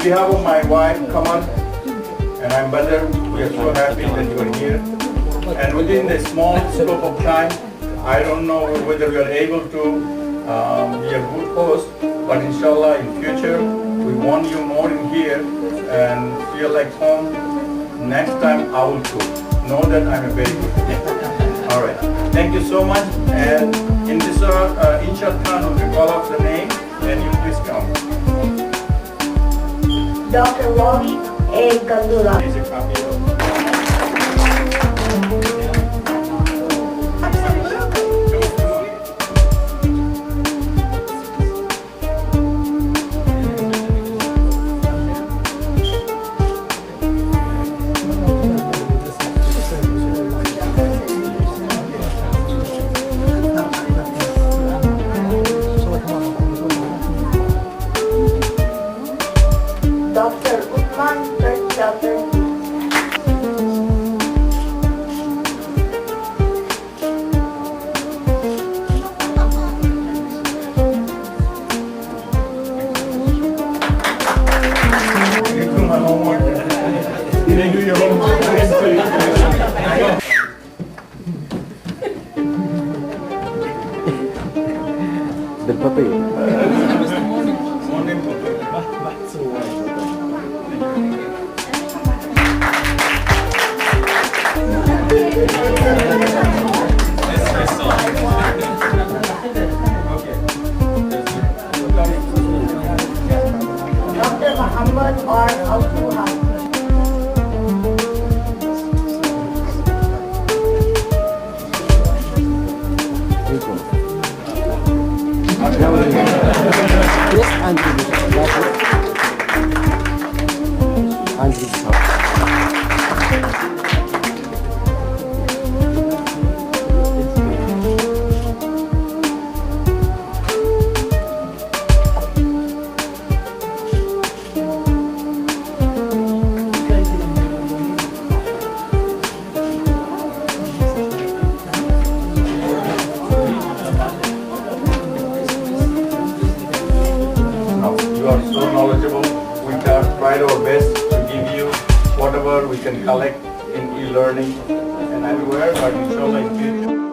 behalf of my wife, Kamal, and I'm Badr, we are so happy that you are here. And within the small scope of time, I don't know whether we are able to be a good host, but inshallah in future, we want you more in here and feel like home. Next time I will cook. Know that I'm a very good cook. All right. Thank you so much. And in this Inshad Khan, we call out the name and you please come. Dr. Ravi A. Gandula. Here's a copy of Dr. Uthman, first chapter. You do my homework. You didn't do your homework. Del papel. Morning. Dr. Muhammad R. Al-Fuha. Yes, Andrew. You are so knowledgeable. We can try our best to give you whatever we can collect in e-learning and everywhere, but inshallah in future.